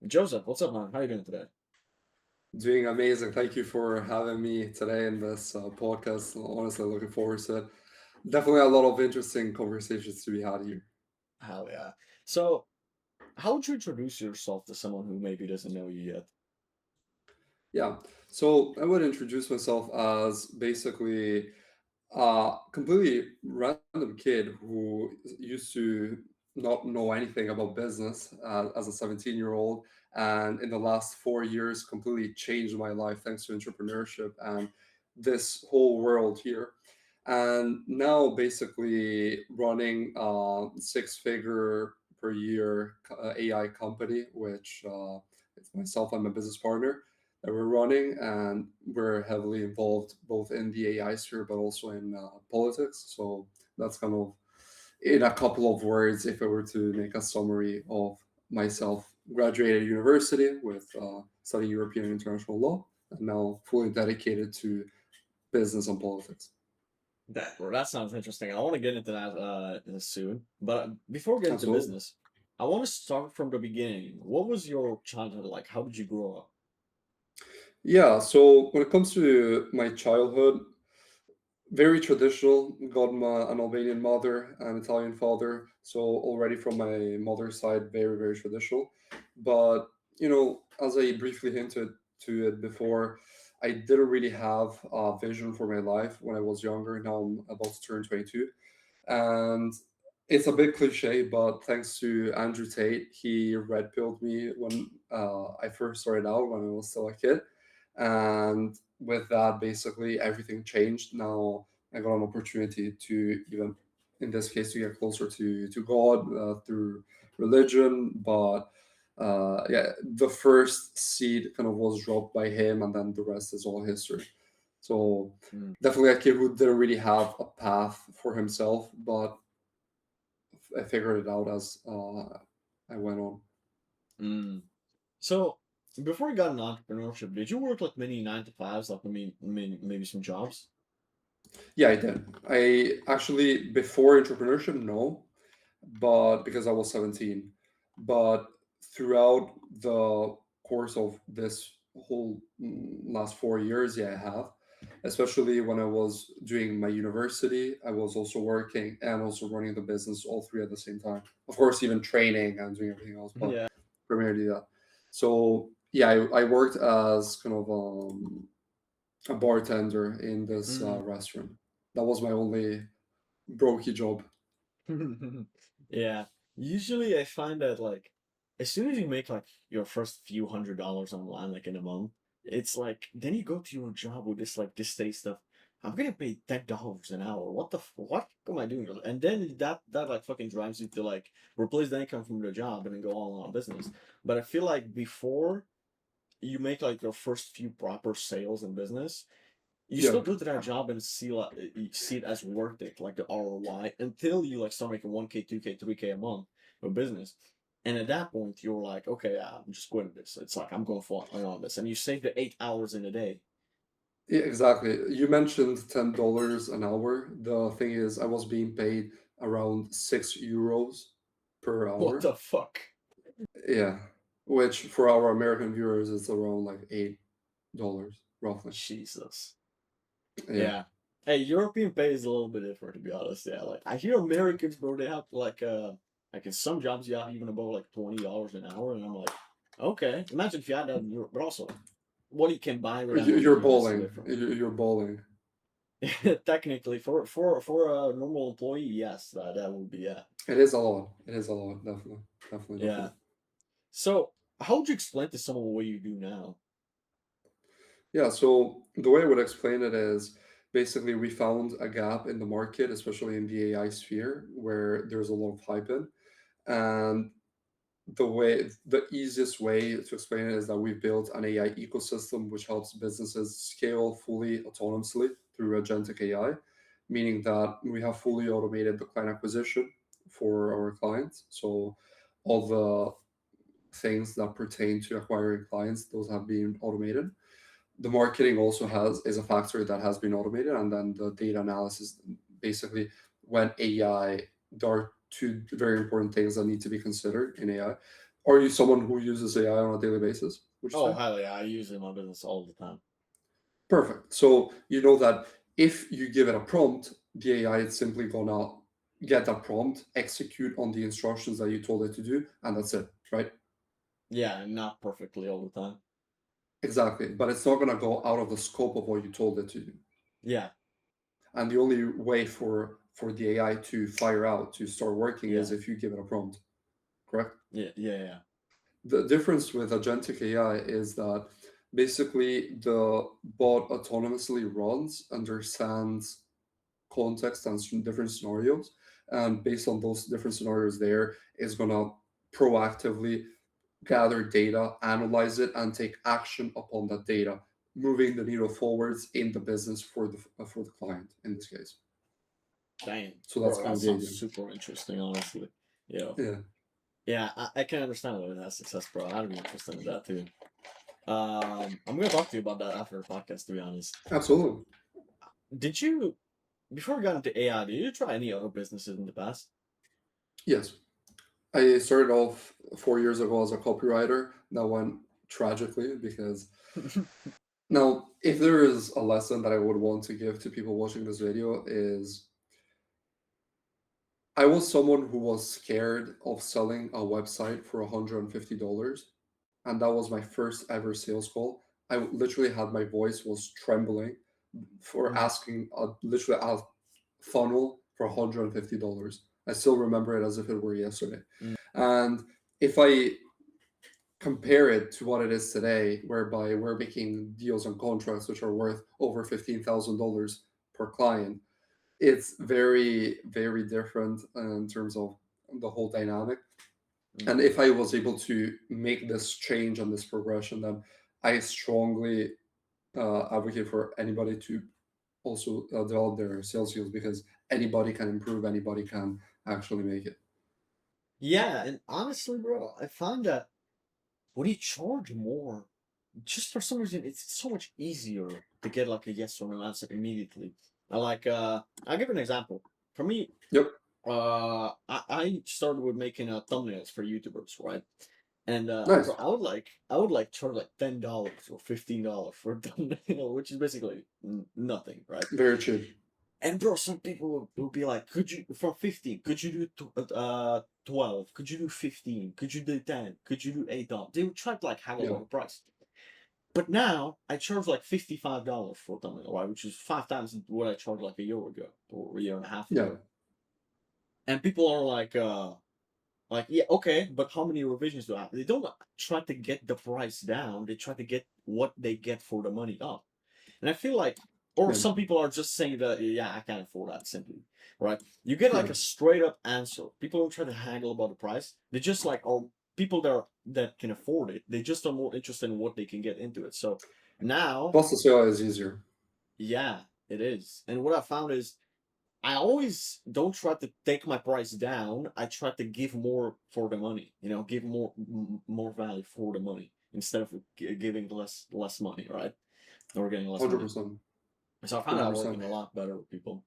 Joseph, what's up, man? How you doing today? Doing amazing. Thank you for having me today in this podcast. Honestly, looking forward to it. Definitely a lot of interesting conversations to be had here. Hell yeah. So, how would you introduce yourself to someone who maybe doesn't know you yet? Yeah. So I would introduce myself as basically a completely random kid who used to not know anything about business as a 17-year-old. And in the last 4 years, completely changed my life thanks to entrepreneurship and this whole world here. And now, basically, running a six-figure per year AI company, which it's myself and my business partner that we're running, and we're heavily involved both in the AI sphere but also in politics. So that's kind of in a couple of words if I were to make a summary of myself. Graduated university with studying European and international law, and now fully dedicated to business and politics. That sounds interesting. I want to get into that soon. But before we get into Absolutely. business, I want to start from the beginning. What was your childhood like? How did you grow up? Yeah, so when it comes to my childhood, very traditional. Got an Albanian mother, an Italian father, so already from my mother's side, very very traditional. But as I briefly hinted to it before, I didn't really have a vision for my life when I was younger. Now I'm about to turn 22, and it's a bit cliche, but thanks to Andrew Tate, he red pilled me when I first started out when I was still a kid, and with that, basically everything changed. Now I got an opportunity to even, in this case, to get closer to God through religion, but. Yeah, the first seed kind of was dropped by him, and then the rest is all history. So Mm. definitely a kid who didn't really have a path for himself, but I figured it out as I went on. Mm. So, before you got into entrepreneurship, did you work like many 9 to 5s, like maybe some jobs? Yeah, I did. I actually, before entrepreneurship, no, but because I was 17. But throughout the course of this whole last 4 years, yeah, I have. Especially when I was doing my university, I was also working and also running the business, all three at the same time. Of course, even training and doing everything else, but Yeah. primarily that. So yeah, I worked as kind of a bartender in this Mm. restaurant. That was my only brokey job. Yeah. Usually I find that like as soon as you make like your first few $100s online, like in a month, it's like then you go to your job with this steady stuff. I'm gonna pay $10 an hour. What am I doing? And then that like fucking drives you to like replace the income from the job and then go all on business. But I feel like before you make like your first few proper sales in business, you Yeah. still go to that job and you see it as worth it, like the ROI, until you like start making 1K, 2K, 3K a month of business. And at that point, you're like, okay, yeah, I'm just quitting this. It's like I'm going for on this, and you save the 8 hours in a day. Yeah, exactly. You mentioned $10 an hour. The thing is, I was being paid around €6 per What hour. the fuck? Yeah, which for our American viewers is around like $8 roughly. Jesus. Yeah, Yeah. Hey, European pay is a little bit different, to be honest. Yeah, like I hear Americans, bro, they have like in some jobs you have even about like $20 an hour, and I'm like, okay. Imagine if you had that in Europe, but also what you can buy with that money You're here is bowling. different. You're bowling. Technically, for a normal employee, yes, that would be yeah, It is a lot. It is a lot. Definitely. Definitely. yeah. Definitely. So, how would you explain to someone what you do now? Yeah, so the way I would explain it is basically we found a gap in the market, especially in the AI sphere, where there's a lot of hype in. And the easiest way to explain it is that we've built an AI ecosystem which helps businesses scale fully autonomously through agentic AI, meaning that we have fully automated the client acquisition for our clients. So all the things that pertain to acquiring clients, those have been automated. The marketing also has is a factor that has been automated, and then the data analysis. Basically, when AI, there are two very important things that need to be considered in AI. Are you someone who uses AI on a daily basis, would you Oh, say? hell yeah, I use it in my business all the time. Perfect. So you know that if you give it a prompt, the AI is simply gonna get that prompt, execute on the instructions that you told it to do, and that's it, right? Yeah, not perfectly all the time. Exactly. But it's not gonna go out of the scope of what you told it to do. Yeah, And the only way for the AI to fire out to start working is yeah, if you give it a prompt, correct? yeah, yeah, yeah. The difference with agentic AI is that basically the bot autonomously runs, understands context and different scenarios, and based on those different scenarios, there is gonna proactively gather data, analyze it, and take action upon that data, moving the needle forwards in the business for the client in this case. Dang, So that's bro, kind that of the sounds idea. super interesting, honestly. Yeah, Yeah, yeah, I can understand why it has success, bro. I'd be interested in that too. I'm gonna talk to you about that after the podcast, to be honest. absolutely. Did you, before we got into AI, did you try any other businesses in the past? Yes. I started off 4 years ago as a copywriter. That went tragically because now, if there is a lesson that I would want to give to people watching this video is I was someone who was scared of selling a website for $150, and that was my first ever sales call. I literally had my voice was trembling for Mm, asking literally a funnel for $150. I still remember it as if it were yesterday. mm. And if I compare it to what it is today, whereby we're making deals and contracts which are worth over $15,000 per client, it's very, very different in terms of the whole dynamic. Mm. And if I was able to make this change and this progression, then I strongly advocate for anybody to also develop their sales skills because anybody can improve, anybody can actually make it. Yeah, and honestly, bro, I find that when you charge more, just for some reason, it's so much easier to get like a yes or no answer immediately. I'll give an example. For me, Yep, I started with making thumbnails for YouTubers, right? And bro, nice, I would like charge like $10 or $15 for a thumbnail, which is basically nothing, right? very cheap. And bro, some people will be like, could you for 15, could you do 12? Could you do 15? Could you do 10? Could you do $8? They would try to like haggle Yeah, over the price. But now I charge like $55 for a thumbnail, right? Which is 5 times what I charged like a year ago or a year and a half yeah, ago. And people are like, yeah, okay, but how many revisions do I have? They don't try to get the price down. They try to get what they get for the money up. And I feel like, or yeah, some people are just saying that, yeah, I can't afford that simply, right? You get yeah. like a straight up answer. People don't try to haggle about the price. They just like, or people that can afford it. They just are more interested in what they can get into it. So now, Plus the sale is easier. yeah, it is. And what I found is I always don't try to take my price down. I try to give more for the money. Give more value for the money instead of giving less money, right? Or getting less money. 100%. So I found that 100%. working a lot better with people.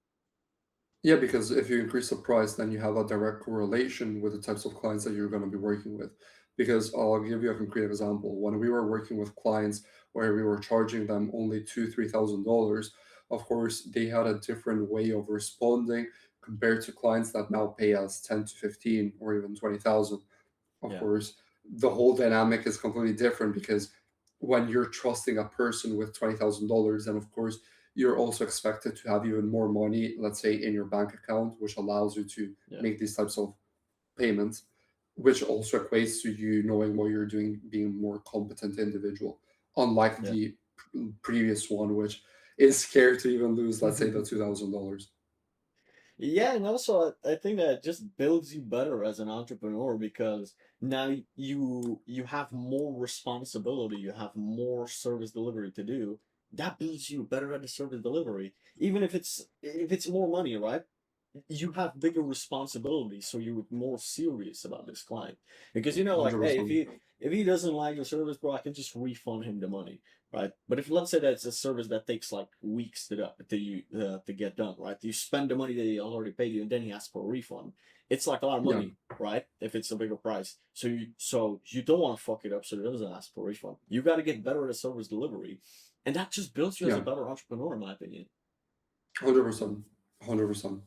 Yeah, because if you increase the price, then you have a direct correlation with the types of clients that you're going to be working with. Because I'll give you a concrete example. When we were working with clients where we were charging them only $2,000, $3,000, of course, they had a different way of responding compared to clients that now pay us 10 to 15 or even 20,000. Of Yeah, course, the whole dynamic is completely different because when you're trusting a person with $20,000, then of course you're also expected to have even more money, let's say, in your bank account, which allows you to yeah, make these types of payments, which also equates to you knowing what you're doing, being a more competent individual, unlike yeah. the previous one, which is scared to even lose, let's say, the $2,000. Yeah, and also I think that it just builds you better as an entrepreneur because now you have more responsibility, you have more service delivery to do. That builds you better at the service delivery, even if it's more money, right? You have bigger responsibility, so you're more serious about this client because like, hey, if 100%. if he doesn't like the service, bro, I can just refund him the money, right? But if let's say that's a service that takes like weeks to get done, right? You spend the money that he already paid you, and then he asks for a refund. It's like a lot of Yeah, money, right? If it's a bigger price, so you don't want to fuck it up, so he doesn't ask for a refund. You got to get better at service delivery, and that just builds you as a yeah, better entrepreneur, in my opinion. 100%, 100%.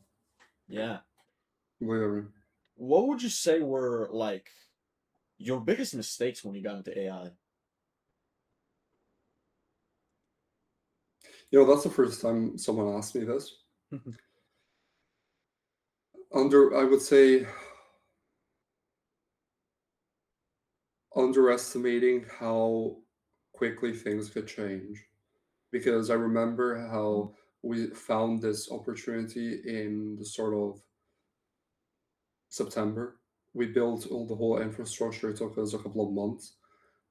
Yeah. Completely. What would you say were like your biggest mistakes when you got into AI? That's the first time someone asked me this. I would say, underestimating how quickly things could change. Because I remember how we found this opportunity in the sort of September. We built all the whole infrastructure. It took us a couple of months.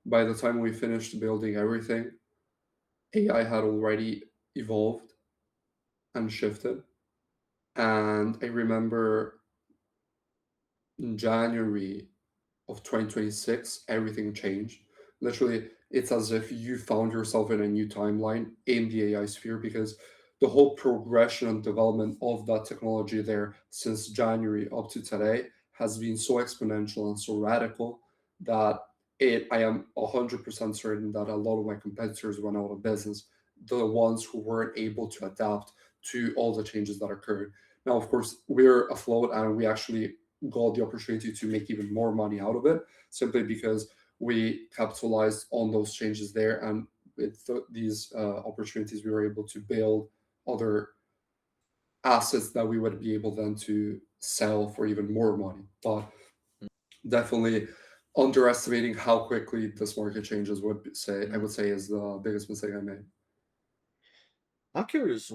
By the time we finished building everything, AI had already evolved and shifted. And I remember in January of 2026, everything changed. Literally, it's as if you found yourself in a new timeline in the AI sphere because the whole progression and development of that technology there since January up to today has been so exponential and so radical that I am 100% certain that a lot of my competitors went out of business, the ones who weren't able to adapt to all the changes that occurred. Now, of course, we're afloat and we actually got the opportunity to make even more money out of it simply because we capitalized on those changes there, and with these opportunities we were able to build other assets that we would be able then to sell for even more money. But definitely underestimating how quickly this market changes I Mm. would say is the biggest mistake I made I'm curious,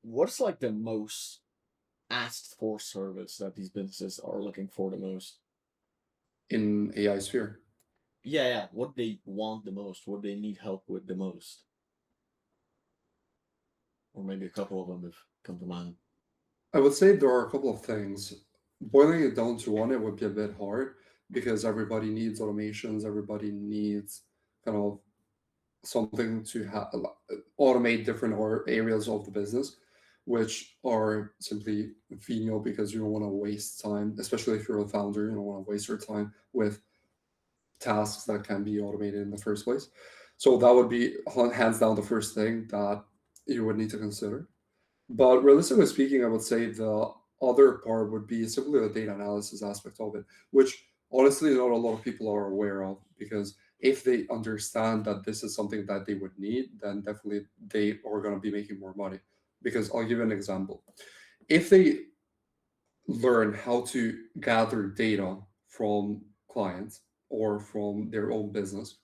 what's like the most asked for service that these businesses are looking for the most? in AI sphere. Yeah, yeah. What they want the most, what they need help with the most, or maybe a couple of them have come to mind. I would say there are a couple of things. Boiling it down to one, it would be a bit hard because everybody needs automations, everybody needs kind of something to automate different areas of the business, which are simply venial because you don't want to waste time, especially if you're a founder, you don't want to waste your time with tasks that can be automated in the first place. So that would be hands down the first thing that you would need to consider. But realistically speaking, I would say the other part would be simply the data analysis aspect of it, which honestly not a lot of people are aware of because if they understand that this is something that they would need, then definitely they are going to be making more money. Because I'll give you an example. If they learn how to gather data from clients or from their own business,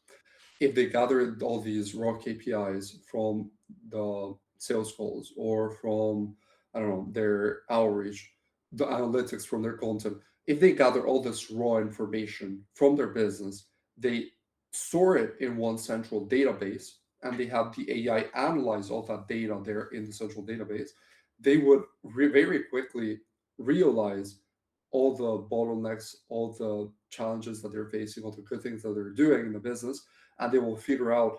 if they gather all these raw KPIs from the sales calls or from, I don't know, their outreach, the analytics from their content, if they gather all this raw information from their business, they store it in one central database and they have the AI analyze all that data there in the central database, they would very quickly realize all the bottlenecks, all the challenges that they're facing, all the good things that they're doing in the business, and they will figure out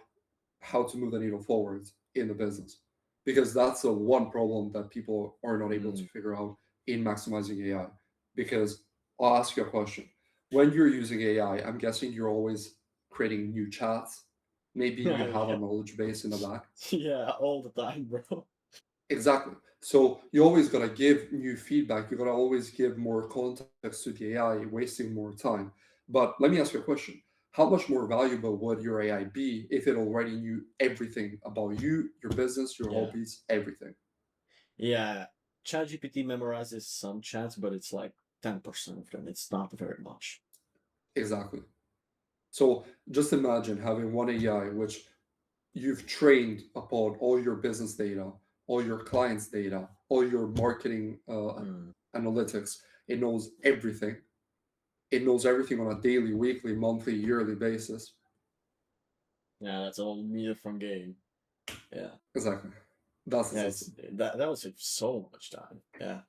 how to move the needle forward in the business. Because that's the one problem that people are not able to Mm. figure out in maximizing AI. Because I'll ask you a question. When you're using AI, I'm guessing you're always creating new chats. Maybe you have a Yeah, knowledge base in the back. yeah, all the time, bro. Exactly. So you always gotta give new feedback. You gotta always give more context to the AI, wasting more time. But let me ask you a question. How much more valuable would your AI be if it already knew everything about you, your business, your Yeah, hobbies, everything? yeah. ChatGPT memorizes some chats, but it's like 10% of them. It's not very much. Exactly. So just imagine having one AI which you've trained upon all your business data, all your clients' data, all your marketing Mm. analytics. It knows everything. It knows everything on a daily, weekly, monthly, yearly basis. Yeah, that's all new different game. Yeah, Exactly. That's the yeah. It's system. that would save so much time. Yeah,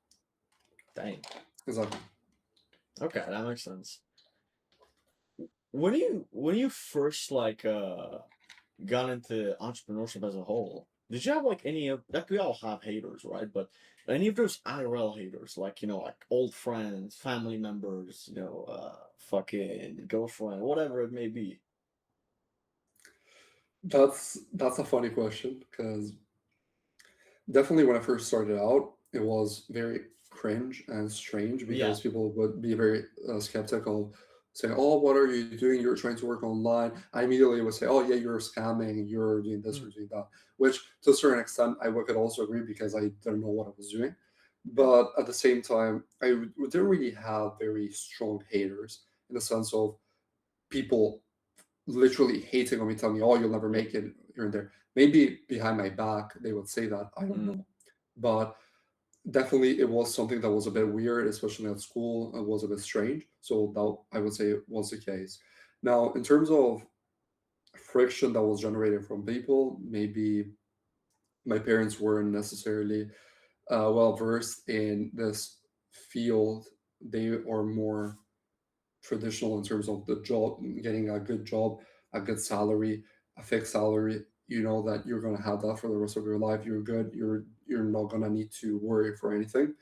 dang. Exactly. Okay, that makes sense. when you first like got into entrepreneurship as a whole, did you have like any of like we all have haters, right? But any of those IRL haters, like like old friends, family members, fucking girlfriend, whatever it may be. That's a funny question because definitely when I first started out, it was very cringe and strange Yeah. because people would be very skeptical, saying, "Oh, what are you doing? You're trying to work online." I immediately would say, "Oh, yeah, you're scamming. You're doing this, Mm, you're doing that." Which, to a certain extent, could also agree because I didn't know what I was doing. yeah. But at the same time, didn't really have very strong haters in the sense of people literally hating on me, telling me, "Oh, you'll never Yeah. make it here and there." Maybe behind my back they would say that. I don't Mm, know, but definitely it was something that was a bit weird, especially at school. It was a bit strange. So that I would say was the case. Now, in terms of friction that was generated from people, maybe my parents weren't necessarily well versed in this field. They are more traditional in terms of the job, getting a good job, a good salary, a fixed salary. You know that you're gonna have that for the rest of your life. You're good. You're not gonna need to worry for anything.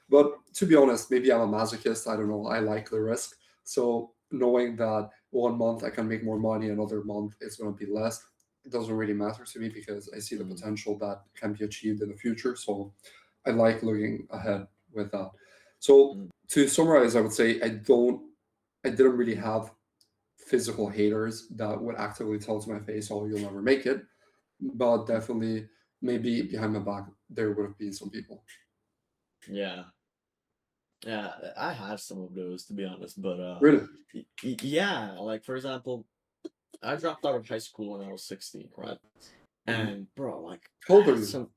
But to be honest, maybe I'm a masochist. I don't know. I like the risk. So knowing that one month I can make more money, another month it's gonna be less, it doesn't really matter to me because I see the mm, potential that can be achieved in the future. So I like looking ahead with that. So mm, to summarize, I would say I didn't really have physical haters that would actively tell to my face, "Oh, you'll never make it." But mm. definitely, maybe behind my back, there would have been some people. Yeah. Yeah, I had some of those to be honest, but Really? yeah, like for example, I dropped out of high school when I was 16, right? Mhm. And bro, like How I old are had you? some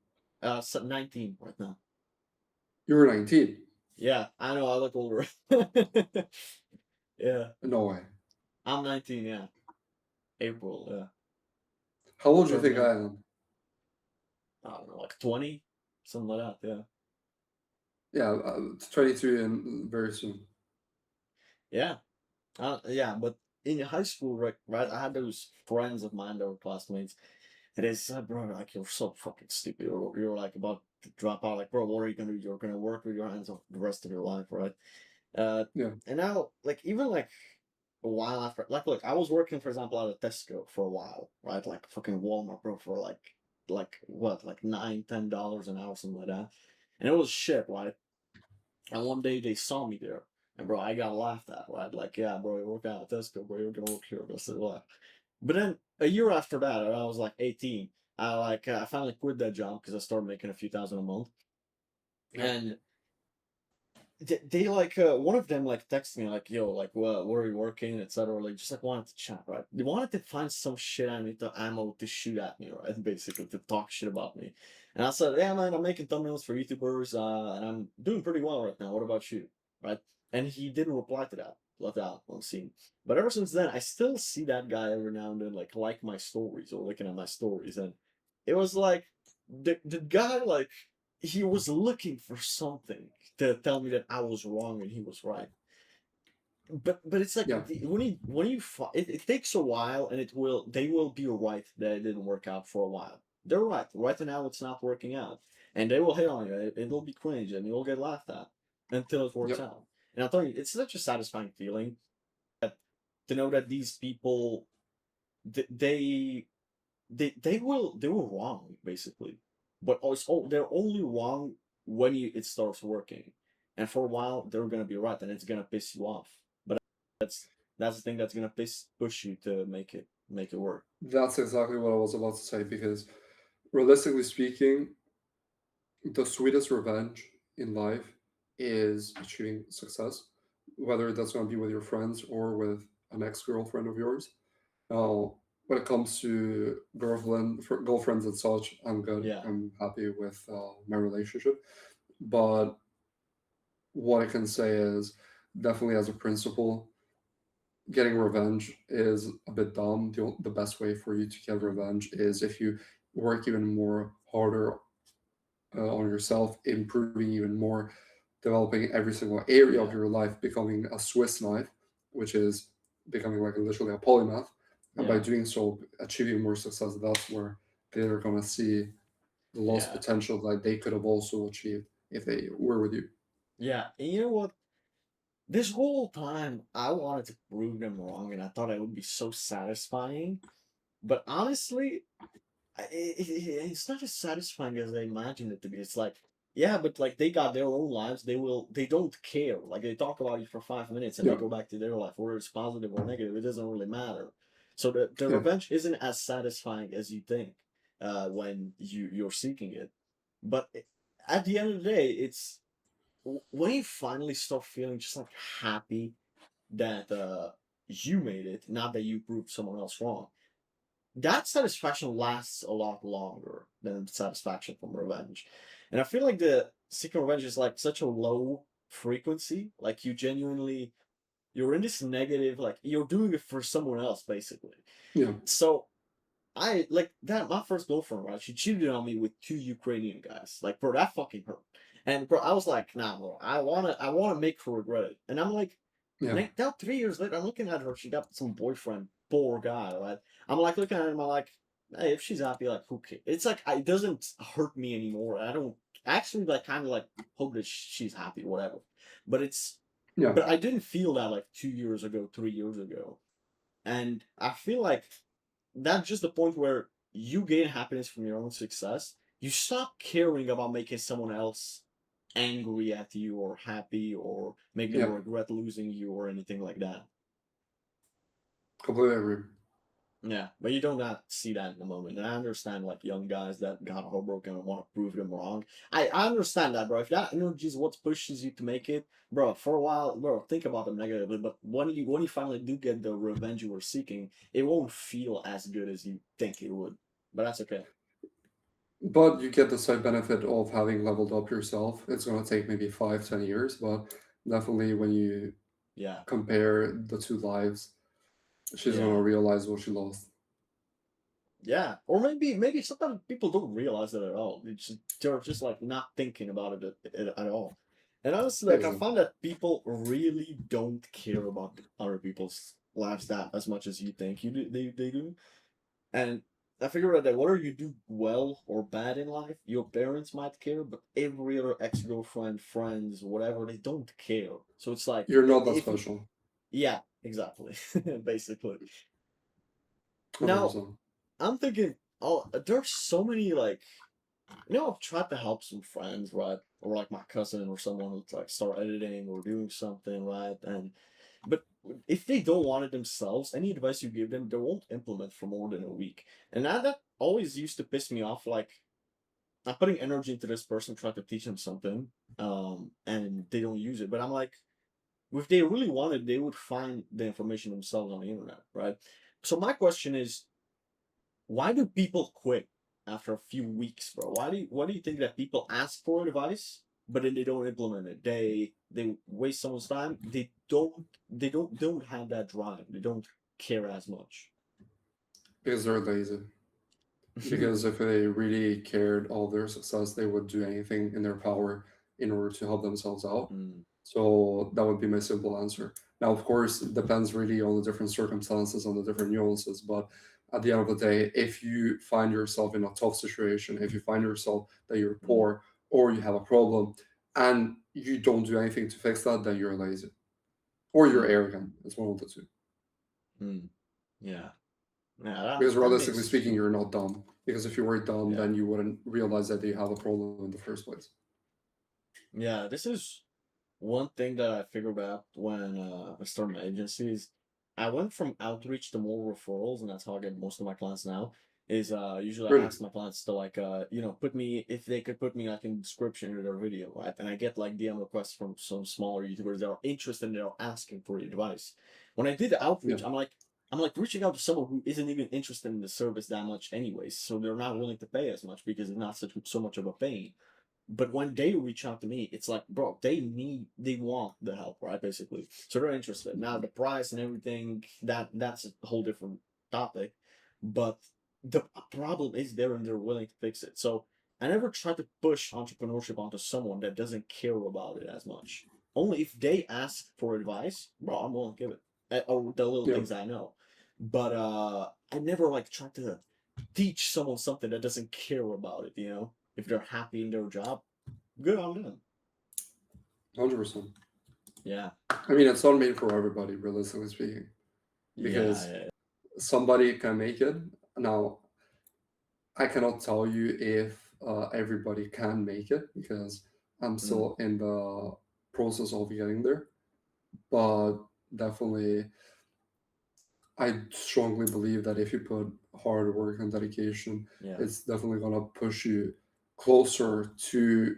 19 right now. You were 19. Yeah, I know I look older. Yeah, No way. I'm 19, yeah. April, yeah. How old do you Turning think I nine. am? I don't know, like 20, something like that, yeah. Yeah, 22 and very soon. Yeah. Yeah, but in high school, right, I had those friends of mine that were classmates. And they said, bro, like, you're so fucking stupid. You're like about to drop out. Like, bro, what are you gonna do? You're gonna work with your hands the rest of your life, right? Uh, Yeah, and now, like, even like a while after, like, look, I was working, for example, at a Tesco for a while, right? Like, fucking Walmart, bro, for like what, like $9, $10 an hour, something like that. And it was shit, right? And one day they saw me there. And bro, I got laughed at, right? Like, yeah, bro, you work out at Tesco, bro, you're gonna work here the rest of your life. But then a year after that, I was like 18. I finally quit that job because I started making a few thousand a month. yeah, And they like one of them like texted me like, yo, like what where are you working, etc. Like just like wanted to chat, right? They wanted to find some shit ammo to shoot at me, right? Basically to talk shit about me. And I said, yeah, man, I'm making thumbnails for YouTubers, and I'm doing pretty well right now. What about you? Right? And he didn't reply to that. Left out on scene. But ever since then, I still see that guy every now and then like my stories or looking at my stories. And it was like the guy like he was looking for something to tell me that I was wrong and he was right. But it's like yeah, it takes a while and they will be right that it didn't work out for a while. They're right. Right now it's not working out. And they will hit on you. It'll be cringe and you'll get laughed at until it works yep. out. And I tell you, it's such a satisfying feeling to know that these people th- they they were wrong basically, but also they're only wrong when it starts working, and for a while they're gonna be right, and it's gonna piss you off. But that's that's the thing that's gonna push you to make it work. That's exactly what I was about to say because realistically speaking, the sweetest revenge in life is achieving success, whether that's going to be with your friends or with an ex girlfriend of yours. Now, when it comes to girlfriends and such, I'm good. Yeah, I'm happy with my relationship. But what I can say is definitely as a principle, getting revenge is a bit dumb. The best way for you to get mm, revenge is if you work even more harder on yourself, improving even more, developing every single area of yeah, your life, becoming a Swiss knife, which is becoming like literally a polymath, and by Yeah, doing so, achieving more success. That's where they're gonna see the lost yeah, potential that they could have also achieved if they were with you. yeah. And you know what? This whole time, I wanted to prove them wrong, and I thought it would be so satisfying. But honestly, it's not as satisfying as I imagined it to be. It's like, yeah, but like they got their own lives. They don't care. Like they talk about you for 5 minutes and they Yeah, go back to their life, whether it's positive or negative. It doesn't really matter. So the yeah, revenge isn't as satisfying as you think when you're seeking it. But at the end of the day, it's when you finally start feeling just like happy that you made it, not that you proved someone else wrong, that satisfaction lasts a lot longer than satisfaction from revenge. And I feel like the seeking revenge is like such a low frequency. Like you genuinely you're in this negative, like you're doing it for someone else basically. yeah, So I like that my first girlfriend, right? She cheated on me with two Ukrainian guys. Like, bro, that fucking hurt. And bro, I was like, nah, bro, I wanna make her regret it. And I'm like, yeah, now 3 years later, I'm looking at her. She got some boyfriend, poor guy, right? I'm like looking at him. I'm like, hey, if she's happy, like who cares? It's like it doesn't hurt me anymore. I don't actually like kind of like hope that she's happy, whatever. But it's yeah. but I didn't feel that like 2 years ago, 3 years ago, and I feel like that's just the point where you gain happiness from your own success. You stop caring about making someone else angry at you or happy or make them Yeah, regret losing you or anything like that. completely agree. Yeah, but you don't not see that in the moment. And I understand like young guys that got heartbroken and want to prove them wrong. I understand that, bro. If that energy is what pushes you to make it, bro, for a while, bro, think about them negatively. But when you finally do get the revenge you were seeking, it won't feel as good as you think it would. But that's okay. But you get the side benefit of having leveled up yourself. It's gonna take maybe 5, 10 years, but definitely when you Yeah. compare the two lives, she's gonna Yeah. realize what she lost. Yeah. Or maybe sometimes people don't realize it at all. They're just like not thinking about it at all. And honestly, like I Exactly. find that people really don't care about other people's lives that as much as you think they do. And I figure out that whether you do well or bad in life, your parents might care, but every other ex-girlfriend, friends, whatever, they don't care. So it's like You're not that if you special. yeah, exactly. Basically. Now 100%. I'm thinking, oh, there's so many like, I've tried to help some friends, right, or like my cousin or someone who's like start editing or doing something, right, and but if they don't want it themselves, any advice you give them, they won't implement for more than a week, and that always used to piss me off. Like I'm putting energy into this person, trying to teach them something, and they don't use it. But I'm like, if they really wanted, they would find the information themselves on the internet, right? So my question is, why do people quit after a few weeks, bro? Why do you think that people ask for advice, but then they don't implement it? They waste someone's time. They don't have that drive. They don't care as much. Because they're lazy. Because if they really cared all their success, they would do anything in their power in order to help themselves out. Mm, So that would be my simple answer. Now, of course, it depends really on the different circumstances, on the different nuances. But at the end of the day, if you find yourself in a tough situation, if you find yourself that you're mm, poor or you have a problem and you don't do anything to fix that, then you're lazy or you're mm, arrogant. It's one of the two. mm. Yeah, yeah. That Because that realistically makes speaking, you're not dumb. Because if you were dumb, yeah, then you wouldn't realize that you have a problem in the first place. yeah. This is one thing that I figured out when I started my agency is I went from outreach to more referrals, and that's how I get most of my clients now. Is usually I Really? ask my clients to like put me if they could put me like in description of their video, right? And I get like DM requests from some smaller YouTubers that are interested and they're asking for advice. When I did the Yeah. outreach, I'm like reaching out to someone who isn't even interested in the service that much anyways, so they're not willing to pay as much because it's not so much of a pain. But when they reach out to me, it's like, bro, they want the help, right? Basically, so they're interested. Now the price and everything, that's a whole different topic, but the problem is there and they're willing to fix it. So I never try to push entrepreneurship onto someone that doesn't care about it as much. Only if they ask for advice, bro, I'm willing to give it. or the little Yeah. things I know. But I never like tried to teach someone something that doesn't care about it, you know? If they're happy in their job, good on them. 100%. Yeah. I mean, it's not made for everybody, realistically speaking, Yeah, because yeah, somebody can make it. Now, I cannot tell you if everybody can make it because I'm yeah. Mm, still in the process of getting there. But definitely, I strongly believe that if you put hard work and dedication, yeah, it's definitely gonna push you closer to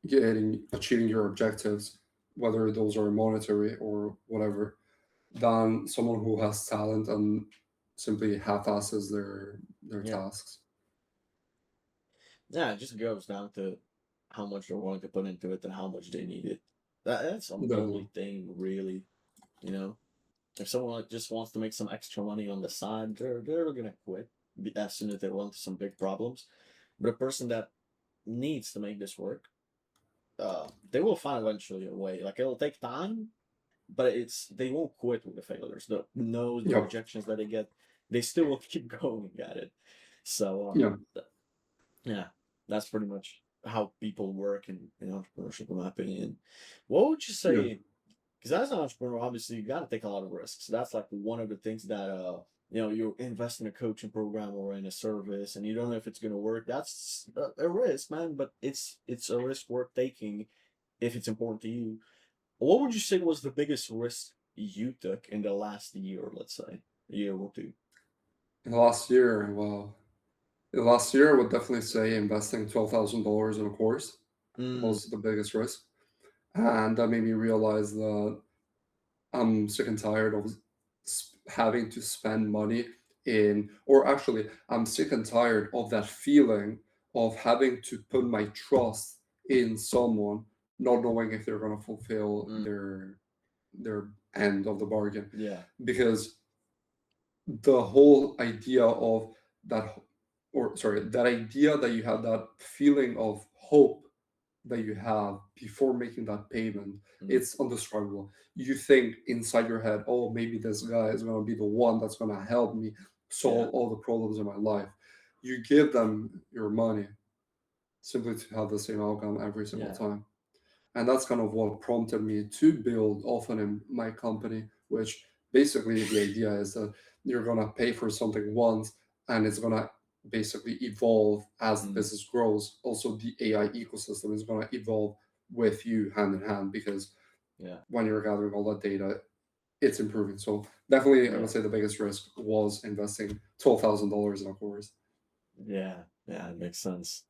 getting achieving your objectives, whether those are monetary or whatever, than someone who has talent and simply half-asses their yeah. tasks. Yeah, it just goes down to how much they're willing to put into it and how much they need it. That's the Definitely. only thing, really, you know? If someone like just wants to make some extra money on the side, they're gonna quit as soon as they run into some big problems. But a person that needs to make this work, they will find eventually a way. Like it'll take time, but they won't quit with the failures, the no's, the Yep. rejections that they get. They still will keep going at it. So Yeah. yeah, that's pretty much how people work in entrepreneurship, in my opinion. What would you Yeah. say? Because as an entrepreneur, obviously you got to take a lot of risks. That's like one of the things that you invest in a coaching program or in a service, and you don't know if it's going to work. That's a risk, man. But it's a risk worth taking if it's important to you. What would you say was the biggest risk you took in the last year, let's say, a year or two? In the last year, well, in the last year, I would definitely say investing $12,000 in a course Mm, was the biggest risk, and that made me realize that I'm sick and tired of having to spend money or actually, I'm sick and tired of that feeling of having to put my trust in someone, not knowing if they're going to fulfill mm, their end of the bargain, yeah, because the whole idea of that, or sorry, that idea that you have that feeling of hope that you have before making that payment, mm, it's undescribable. You think inside your head, oh, maybe this guy is going to be the one that's going to help me yeah, solve all the problems in my life. You give them your money simply to have the same outcome every single yeah, time. And that's kind of what prompted me to build often in my company, which basically the idea is that you're going to pay for something once and it's going to basically evolve as the mm, business grows. Also, the AI ecosystem is going to evolve with you hand in hand because yeah, when you're gathering all that data, it's improving. So, definitely, I yeah, would say the biggest risk was investing $12,000 in a course. yeah, yeah. It makes sense.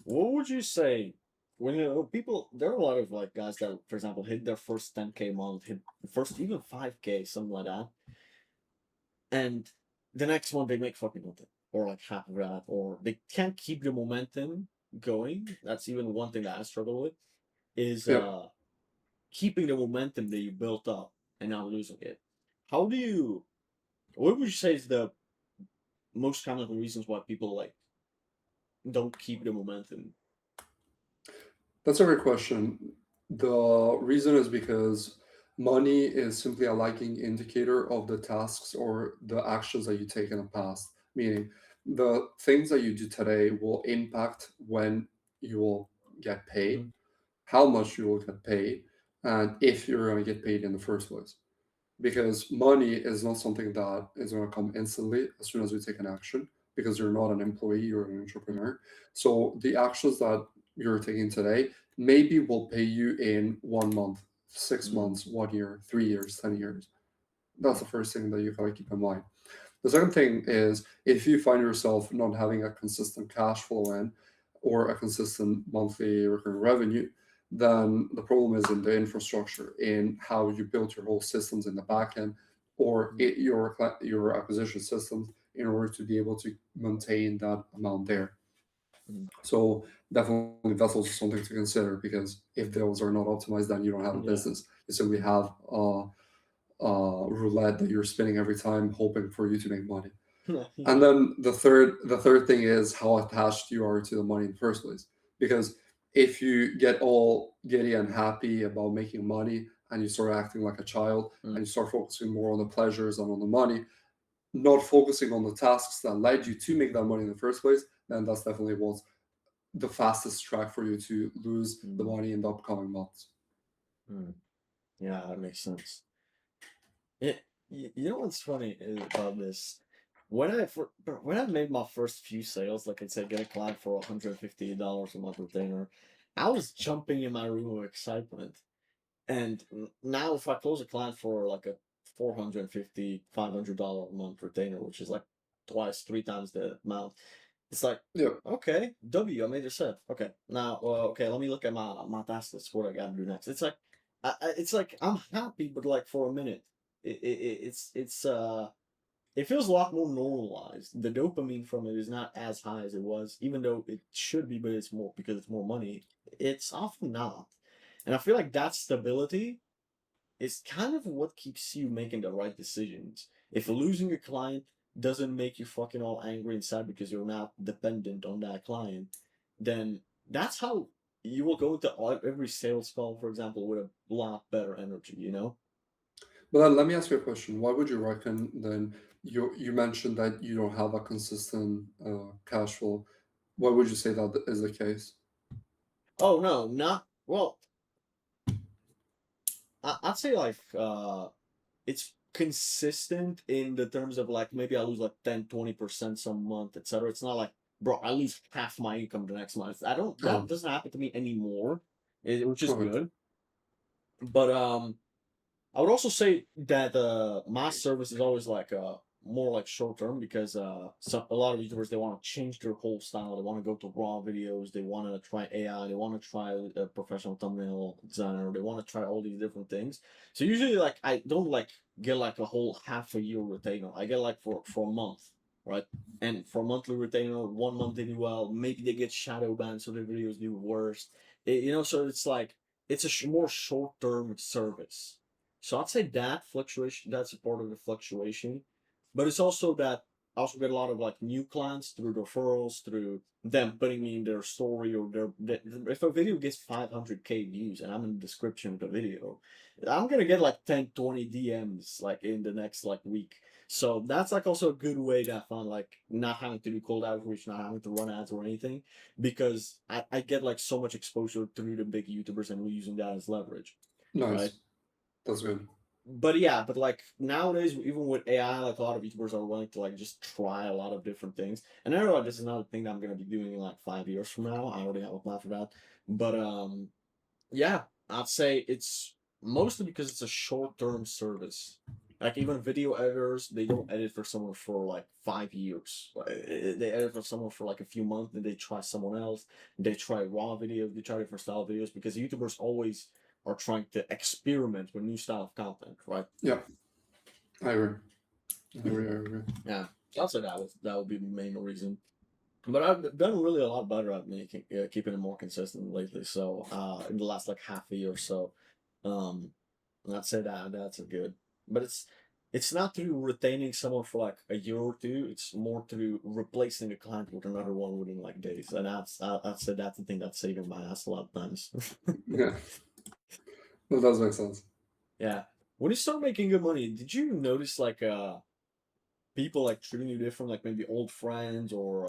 What would you say when people? There are a lot of like guys that, for example, hit their first 10K month, hit the first even 5K, something like that, and the next one they make fucking nothing, or like half of that, or they can't keep the momentum going. That's even one thing that I struggle with is Yep. keeping the momentum that you built up and not losing it. How do you? What would you say is the most common reasons why people like don't keep the momentum? That's a great question. The reason is because money is simply a lagging indicator of the tasks or the actions that you take in the past. Meaning, the things that you do today will impact when you will get paid, Hmm. how much you will get paid, and if you're going to get paid in the first place, because money is not something that is going to come instantly as soon as you take an action, because you're not an employee, you're an entrepreneur. So the actions that you're taking today maybe will pay you in 1 month, six Mm, months 1 year, 3 years, 10 years. That's yeah. the first thing that you gotta keep in mind. The second thing is, if you find yourself not having a consistent cash flow in or a consistent monthly recurring revenue, then the problem is in the infrastructure, in how you build your whole systems in the back end, or Mm, your acquisition systems in order to be able to maintain that amount there. mm, So definitely that's also something to consider, because if those are not optimized, then you don't have a yeah. business. You simply have roulette that you're spinning every time, hoping for you to make money. And Yeah. then the third thing is how attached you are to the money in the first place. Because if you get all giddy and happy about making money and you start acting like a child Mm, and you start focusing more on the pleasures and on the money, not focusing on the tasks that led you to make that money in the first place, then that's definitely what's the fastest track for you to lose the mm, money in the upcoming months. mm. Yeah, that makes sense. It, you know what's funny about this? When I made my first few sales, like I said, get a client for $150 a month retainer, I was jumping in my room with excitement. And now if I close a client for like a 450, $500 a month retainer, which is like twice, three times the amount, it's like, Yeah. okay, W, I made a set. Okay, now, okay, let me look at my task list. What I got to do next? It's like, it's like I'm happy, but like for a minute, it's it feels a lot more normalized. The dopamine from it is not as high as it was, even though it should be, but it's more because it's more money. It's often not, and I feel like that stability is kind of what keeps you making the right decisions. If losing a client doesn't make you fucking all angry and sad because you're not dependent on that client, then that's how you will go into every sales call, for example, with a lot better energy, you know? But then let me ask you a question. Why would you reckon then you mentioned that you don't have a consistent cash flow? Why would you say that is the case? Oh, no, not, well, I'd say like, it's consistent in the terms of like maybe I lose like 10, 20% some month, etc. It's not like, bro, I lose half my income the next month. I don't, that Oh, doesn't happen to me anymore, which is okay. good. But I would also say that my service is always like more like short term because a lot of YouTubers they want to change their whole style. They want to go to raw videos. They want to try AI. They want to try a professional thumbnail designer. They want to try all these different things. So usually like I don't like get like a whole half a year retainer. I get like for a month, right? And for monthly retainer, 1 month they do well. Maybe they get shadow banned, so their videos do worse. So it's like it's a more short term service, so I'd say that fluctuation, that's a part of the fluctuation. But it's also that I also get a lot of like new clients through referrals, through them putting me in their story or if a video gets 500K views and I'm in the description of the video, I'm gonna get like 10, 20 DMs like in the next like week. So that's like also a good way that I found like not having to do cold outreach, not having to run ads or anything, because I get like so much exposure through the big YouTubers and we're using that as leverage, right? Nice. That's good. But yeah, but like nowadays, even with AI, like a lot of YouTubers are willing to like just try a lot of different things. And I know this is another thing that I'm gonna be doing in like 5 years from now. I already have a plan for that. But yeah, I'd say it's mostly because it's a short-term service. Like even video editors, they don't edit for someone for like 5 years. They edit for someone for like a few months, and they try someone else. They try raw videos, they try different style videos because YouTubers always are trying to experiment with new style of content, right? Yeah, I agree. I agree. I agree. Yeah, I'll say that would be the main reason. But I've done really a lot better at making keeping it more consistent lately. So in the last like half a year or so, um, I'd say that's a good. But it's not through retaining someone for like a year or two. It's more through replacing the client with another one within like days. And I'd say that's the thing that's saving my ass a lot of times. Yeah, that does make sense. Yeah. When you start making good money, did you notice like people like treating you different, like maybe old friends or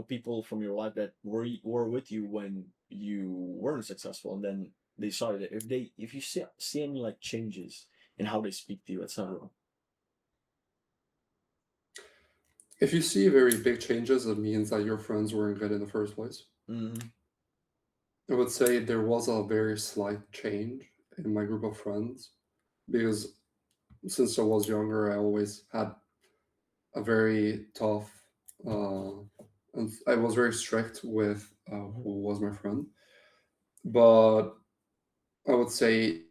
people from your life that were with you when you weren't successful, and then they saw that if you see any like changes in how they speak to you, etc. If you see very big changes, it means that your friends weren't good in the first place. Mm-hmm. I would say there was a very slight change in my group of friends because since I was younger, I always had a very tough, uh, and I was very strict with who was my friend. But I would say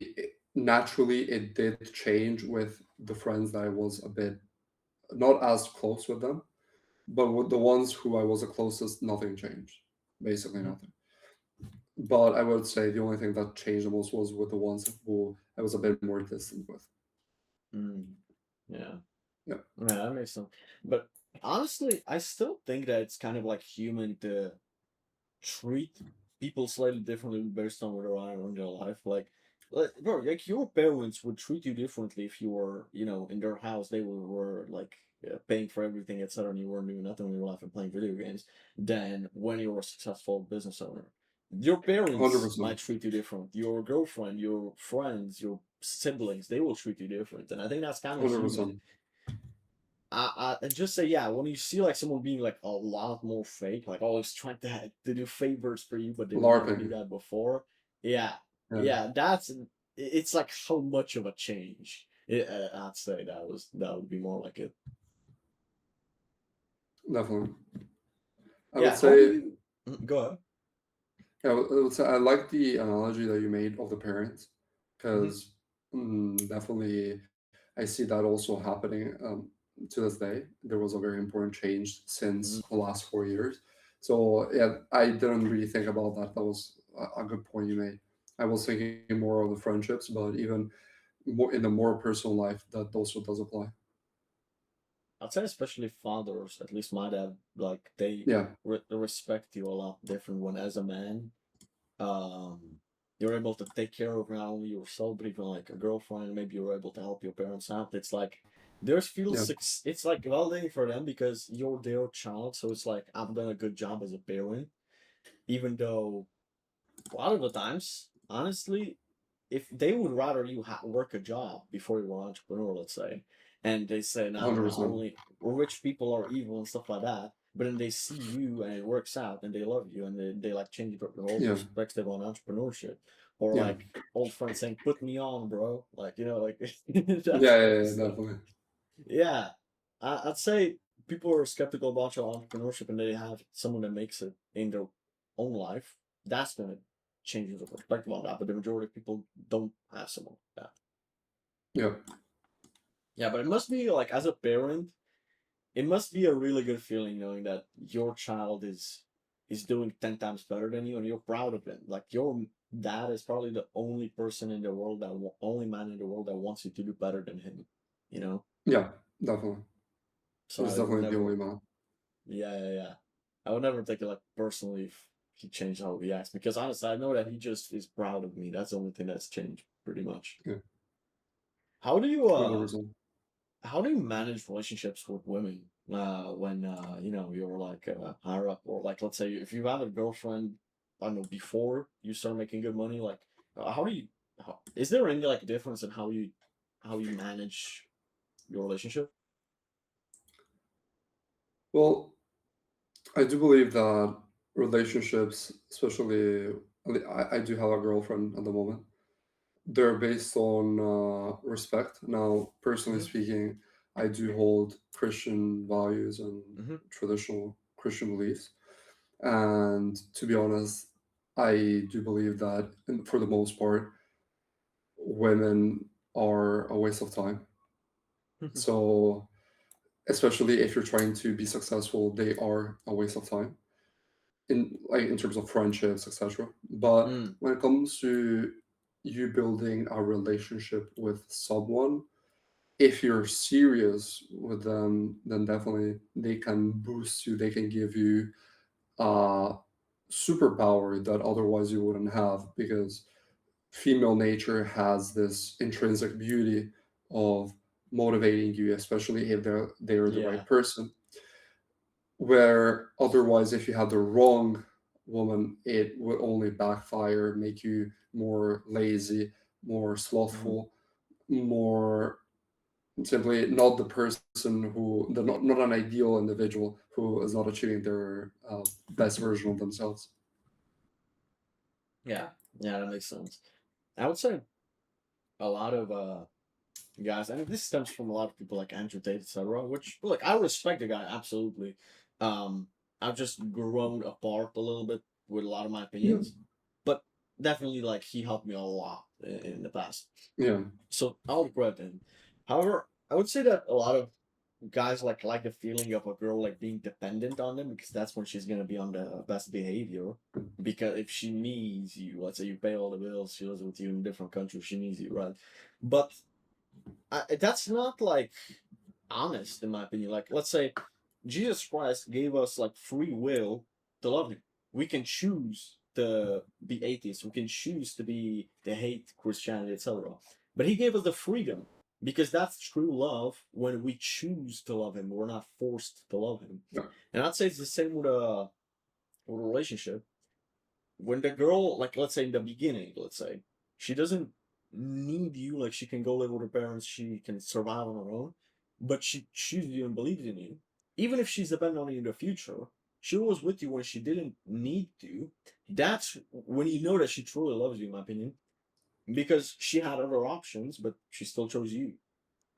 naturally it did change with the friends that I was a bit not as close with them, but with the ones who I was the closest, nothing changed. Basically Mm-hmm. nothing. But I would say the only thing that changed the most was with the ones who I was a bit more distant with. Mm. Yeah. Yeah. Yeah, that makes sense. But honestly, I still think that it's kind of like human to treat people slightly differently based on where they are in their life. Like bro, like your parents would treat you differently if you were, you know, in their house. They were like paying for everything, etc., and you weren't doing nothing in your life and playing video games. Than when you're a successful business owner. Your parents 100%. might treat you different. Your girlfriend, your friends, your siblings, they will treat you different. And I think that's kind of human. 100%. I just say, yeah, when you see like someone being like a lot more fake, like always trying to do favors for you, but they would never do LARPing. that before. Yeah, Yeah, yeah, it's like how much of a change. I'd say that would be more like it. definitely. I would Yeah, how do say, you go ahead? yeah, I would say I like the analogy that you made of the parents, Hmm. because definitely I see that also happening to this day. There was a very important change since Hmm. the last 4 years. So yeah, I didn't really think about that. That was a good point you made. I was thinking more of the friendships, but even more in the more personal life, that also does apply. I'd say especially fathers, at least my dad, like they Yeah, respect you a lot different when as a man you're able to take care of not only yourself but even like a girlfriend. Maybe you're able to help your parents out. It's like there's yeah, it's like validating for them because you're their child, so it's like I've done a good job as a parent, even though a lot of the times honestly, if they would rather you work a job before you were an entrepreneur, let's say, and they say, no, no, 100%. only rich people are evil and stuff like that, but then they see you and it works out and they love you and they like change their whole Yeah, perspective on entrepreneurship. Or yeah, like old friends saying, put me on, bro. Like, you know, like that yeah, kind yeah, of yeah, stuff. definitely. Yeah. I'd say people are skeptical about your entrepreneurship and they have someone that makes it in their own life. That's going to change the perspective on that. But the majority of people don't have someone like that. Yeah, Yeah, but it must be like as a parent, it must be a really good feeling knowing that your child is doing 10 times better than you and you're proud of it. Like your dad is probably the only person in the world only man in the world that wants you to do better than him, you know? yeah, definitely. So He's I would definitely the never, only man. yeah, yeah, yeah. I would never take it like personally if he changed how he acts because honestly, I know that he just is proud of me. That's the only thing that's changed pretty much. Yeah, How do you, 100%. how do you manage relationships with women when you know you're like higher up or like let's say if you have a girlfriend I don't know before you start making good money like how do you is there any like difference in how you manage your relationship? Well, I do believe that relationships, especially, I do have a girlfriend at the moment. They're based on respect. Now, personally Hmm. speaking, I do hold Christian values and Hmm. traditional Christian beliefs. And to be honest, I do believe that for the most part, women are a waste of time. So, especially if you're trying to be successful, they are a waste of time in terms of friendships, etc. But Mm, when it comes to you building a relationship with someone, if you're serious with them, then definitely they can boost you. They can give you a superpower that otherwise you wouldn't have, because female nature has this intrinsic beauty of motivating you, especially if they're the yeah. right person. Where otherwise, if you had the wrong woman, it would only backfire, make you more lazy, more Hmm. slothful, more simply not the person who, not an ideal individual who is not achieving their best version of themselves. Yeah, yeah, that makes sense. I would say a lot of guys, and this stems from a lot of people like Andrew Tate, etc. Which look, I respect the guy absolutely. Um, I've just grown apart a little bit with a lot of my Yeah, opinions, but definitely like he helped me a lot in the past. yeah, So I'll credit him. However, I would say that a lot of guys like the feeling of a girl like being dependent on them because that's when she's gonna be on the best behavior. Because if she needs you, let's say you pay all the bills, she lives with you in a different country, she needs you, right? But that's not like honest in my opinion. Like let's say Jesus Christ gave us like free will to love him. We can choose be atheists. We can choose to be to hate Christianity, etc. But he gave us the freedom because that's true love when we choose to love him. We're not forced to love him. Yeah. And I'd say it's the same with a relationship. When the girl, like let's say in the beginning, let's say, she doesn't need you, like she can go live with her parents, she can survive on her own, but she chooses you and believes in you. Even if she's dependent on you in the future, she was with you when she didn't need to. That's when you know that she truly loves you, in my opinion, because she had other options, but she still chose you,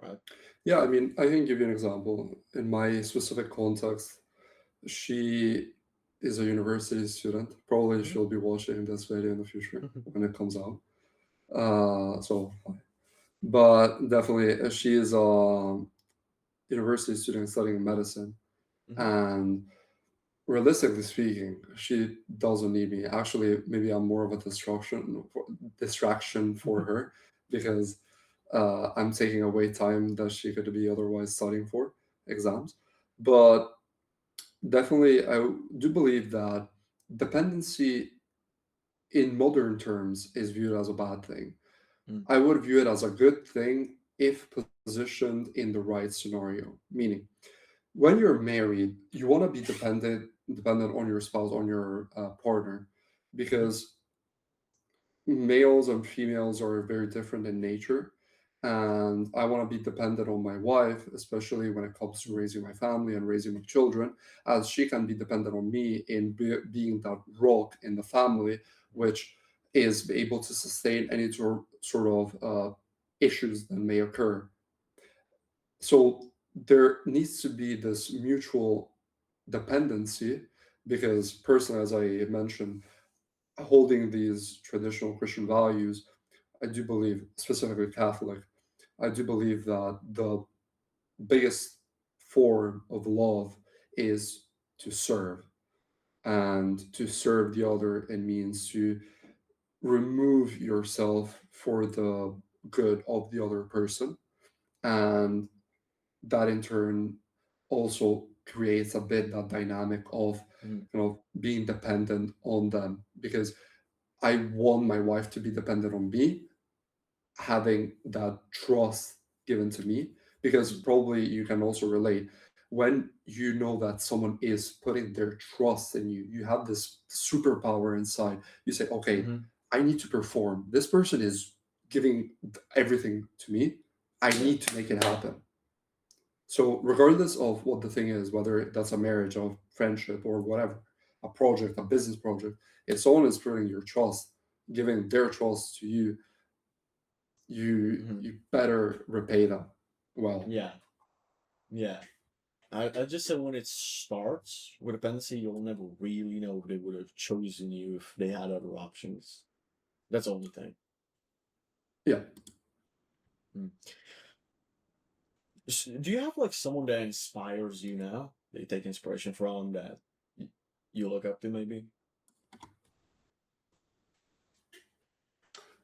right? Yeah, I mean, I can give you an example. In my specific context, she is a university student. Probably Mm-hmm. she'll be watching this video in the future when it comes out. So, but definitely, she is a university student studying medicine, Mm-hmm. and realistically speaking, she doesn't need me. Actually, maybe I'm more of a distraction for her because I'm taking away time that she could be otherwise studying for exams. But definitely, I do believe that dependency in modern terms is viewed as a bad thing. Mm-hmm. I would view it as a good thing if positioned in the right scenario. Meaning, when you're married, you want to be dependent on your spouse, on your partner, Mm-hmm. because males and females are very different in nature. And I want to be dependent on my wife, especially when it comes to raising my family and raising my children, as she can be dependent on me in being that rock in the family, which is able to sustain any sort of issues that may occur. So there needs to be this mutual dependency, because personally, as I mentioned, holding these traditional Christian values, I do believe, specifically Catholic, I do believe that the biggest form of love is to serve. And to serve the other, it means to remove yourself for the good of the other person. And that in turn also creates a bit that dynamic of being dependent on them, because I want my wife to be dependent on me, having that trust given to me, because Mm-hmm. probably you can also relate when you know that someone is putting their trust in you. You have this superpower inside. You say, okay, Mm-hmm. I need to perform. This person is giving everything to me. I Yeah. need to make it happen. So, regardless of what the thing is, whether that's a marriage, a friendship, or whatever, a project, a business project, if someone is putting your trust, giving their trust to you, Mm-hmm. you better repay them well. Yeah. Yeah. I just said when it starts with dependency, you'll never really know if they would have chosen you if they had other options. That's the only thing. Yeah. Hmm. Do you have like someone that inspires you now that you take inspiration from that you look up to maybe?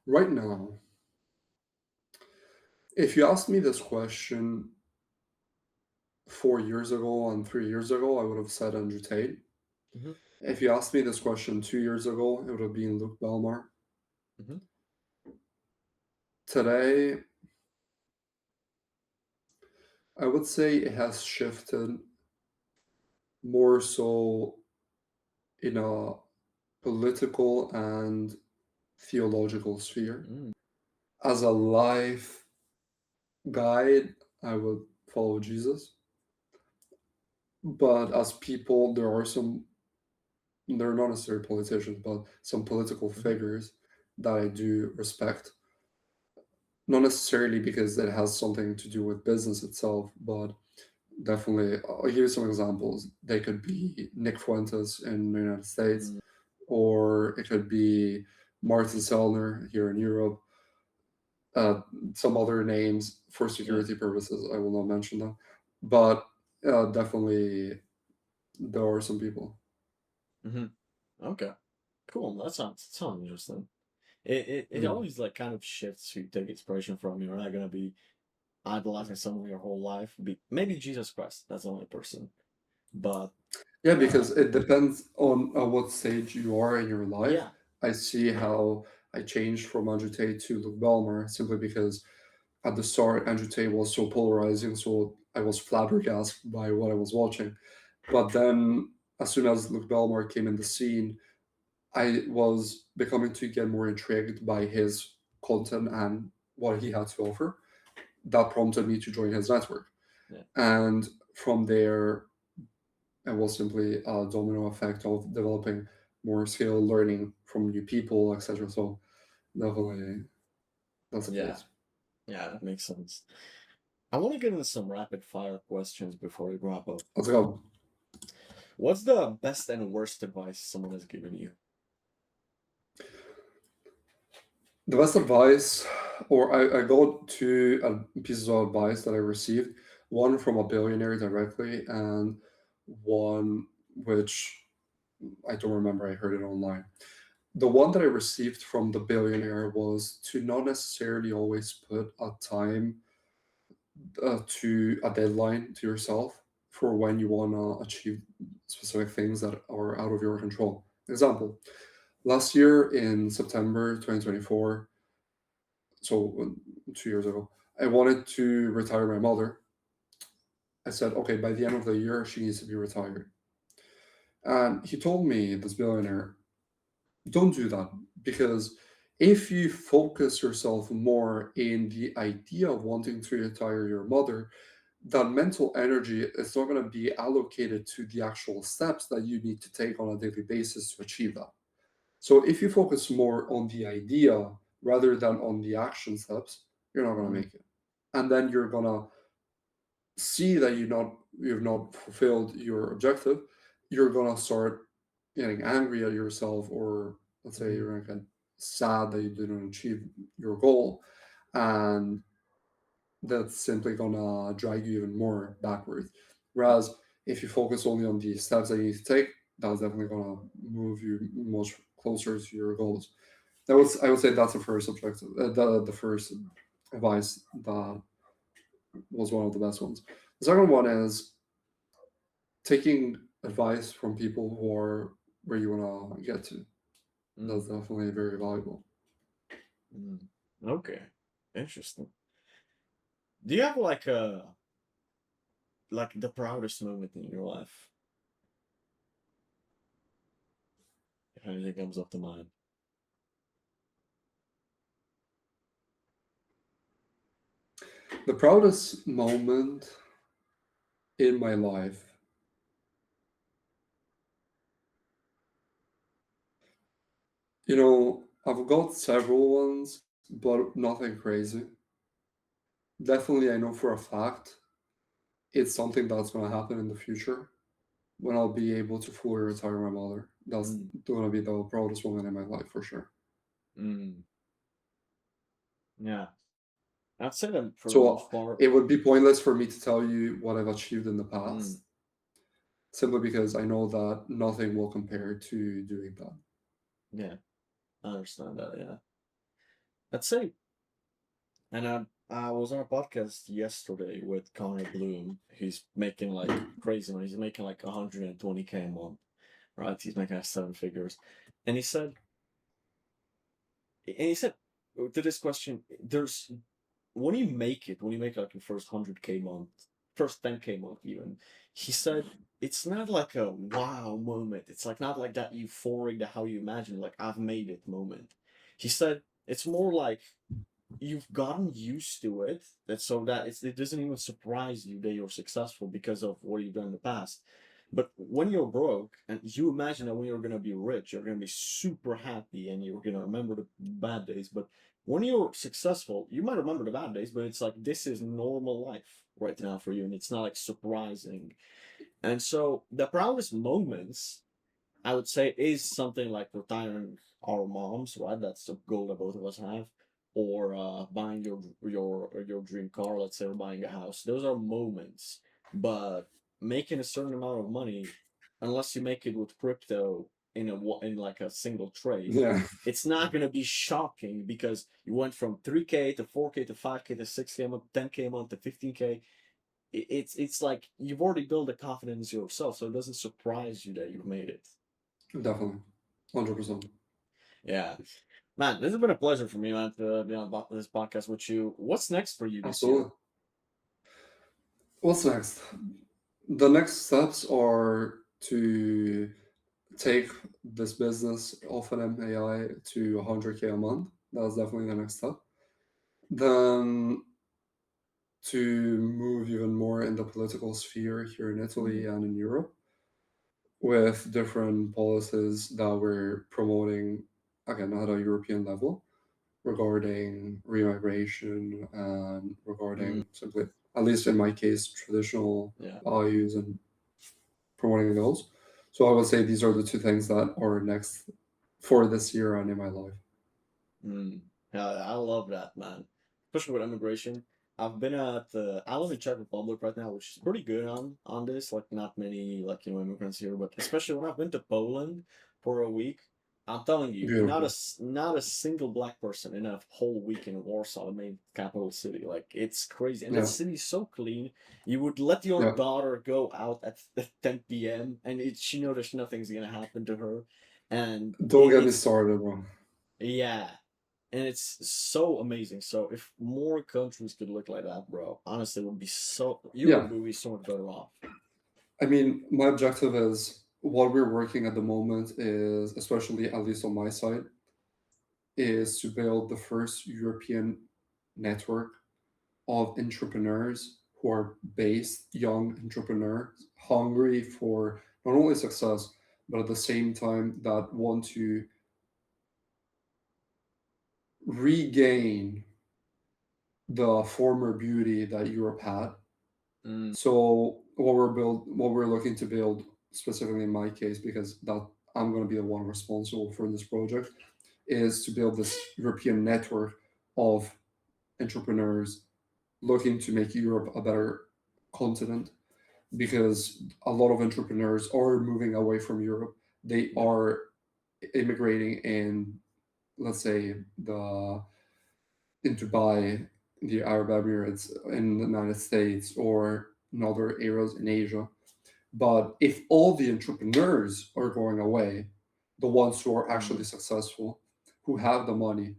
Right now, if you asked me this question 4 years ago and 3 years ago, I would have said Andrew Tate. Hmm. If you asked me this question 2 years ago, it would have been Luke Belmar. Hmm. Today, I would say it has shifted more so in a political and theological sphere. Mm. As a life guide, I would follow Jesus. But as people, they're not necessarily politicians, but some political Hmm. figures that I do respect. Not necessarily because it has something to do with business itself, but definitely, I'll give you some examples. They could be Nick Fuentes in the United States, Mm. or it could be Martin Sellner here in Europe. Uh, some other names for Yeah. security purposes, I will not mention them. But definitely, there are some people. Hmm. Okay. Cool. That sounds interesting. It Mm. always like kind of shifts who you take inspiration from. You're not gonna be idolizing someone your whole life. Maybe Jesus Christ. That's the only person. But Yeah, Uh, because it depends on what stage you are in your life. yeah, I see how I changed from Andrew Tate to Luke Bellmore simply because at the start Andrew Tate was so polarizing, so I was flabbergasted by what I was watching. But then, as soon as Luke Bellmore came in the scene, I was becoming to get more intrigued by his content and what he had to offer. That prompted me to join his network. yeah. And from there, it was simply a domino effect of developing more skill, learning from new people, etc. So definitely that's the Yeah, case. yeah, that makes sense. I want to get into some rapid fire questions before we wrap up. Let's go. What's the best and worst advice someone has given you? The best advice, or I got two pieces of advice that I received. One from a billionaire directly, and one which I don't remember. I heard it online. The one that I received from the billionaire was to not necessarily always put a time to a deadline to yourself for when you want to achieve specific things that are out of your control. Example, last year in September 2024, so 2 years ago, I wanted to retire my mother. I said, okay, by the end of the year, she needs to be retired. And he told me, this billionaire, don't do that because if you focus yourself more in the idea of wanting to retire your mother, that mental energy is not going to be allocated to the actual steps that you need to take on a daily basis to achieve that. So if you focus more on the idea rather than on the action steps, you're not going to Mm-hmm. make it. And then you're going to see that you've not fulfilled your objective. You're going to start getting angry at yourself, or let's say Mm-hmm. you're going to get sad that you didn't achieve your goal, and that's simply gonna drag you even more backwards. Whereas if you focus only on the steps that you need to take, that's definitely gonna move you much closer to your goals. I would say that's the first objective, the first advice that was one of the best ones. The second one is taking advice from people who are where you wanna get to. That's definitely very valuable. Mm-hmm. Okay, interesting. Do you have like the proudest moment in your life? If anything comes up to mind. The proudest moment in my life, I've got several ones, but nothing crazy. Definitely, I know for a fact it's something that's going to happen in the future when I'll be able to fully retire my mother. That's Mm, going to be the proudest moment in my life for sure. mm, yeah, I'd say that for the So most part. it would be pointless for me to tell you what I've achieved in the Mm, past, simply because I know that nothing will compare to doing that. yeah, I understand that. Yeah, I'd say, and I was on a podcast yesterday with Connor Bloom. He's making like crazy money. He's making like 120K a month, right? He's making like seven figures, and he said to this question, there's when you make it, when you make like your first 100K month, first 10K month even, he said it's not like a wow moment. It's like not like that euphoric that how you imagine, like I've made it moment. He said it's more like you've gotten used to it that so that it doesn't even surprise you that you're successful because of what you've done in the past. But when you're broke and you imagine that when you're going to be rich you're going to be super happy and you're going to remember the bad days, but when you're successful you might remember the bad days, but it's like this is normal life right now for you and it's not like surprising. And so the proudest moments I would say is something like retiring our moms, right? That's a goal that both of us have, or buying your dream car. Let's say, or buying a house. Those are moments, but making a certain amount of money, unless you make it with crypto in like a single trade, Yeah. it's not gonna be shocking because you went from 3K to 4K to 5K to 6K a month, 10K a month to 15K. it's like you've already built a confidence in yourself, so it doesn't surprise you that you've made it. Definitely. 100%. Yeah, man, this has been a pleasure for me, man, to be on this podcast with you. What's next for you this year? Absolutely. What's next? The next steps are to take this business of an MAI to 100K a month. That's definitely the next step. Then to move even more in the political sphere here in Mm, Italy and in Europe with different policies that we're promoting, again, at a European level regarding remigration and mm, regarding simply, at least in my case, traditional yeah. values and promoting those. So I would say these are the two things that are next for this year and in my life. Mm. Yeah, I love that, man. Especially with immigration. I've been at I live in Czech Republic right now, which is pretty good on this. Like not many like immigrants here, but especially when I've been to Poland for a week, I'm telling you, Beautiful. not a single black person in a whole week in Warsaw, the main capital city. Like it's crazy, and that Yeah, city is so clean. You would let your yeah. daughter go out at 10 p.m. and she knows there's nothing's gonna happen to her, and Don't get me it's started, bro. yeah, and it's so amazing. So if more countries could look like that, bro, honestly, it would be so Yeah, Europe would be so much better off. I mean, my objective is what we're working at the moment is, especially at least on my side, is to build the first European network of entrepreneurs who are based, young entrepreneurs, hungry for not only success, but at the same time that want to regain the former beauty that Europe had. Mm, So what we're looking to build specifically in my case, because that I'm going to be the one responsible for this project, is to build this European network of entrepreneurs looking to make Europe a better continent because a lot of entrepreneurs are moving away from Europe. They yeah, are immigrating in, let's say, the in Dubai, the Arab Emirates, in the United States, or in other areas in Asia. But if all the entrepreneurs are going away, the ones who are mm, actually successful, who have the money,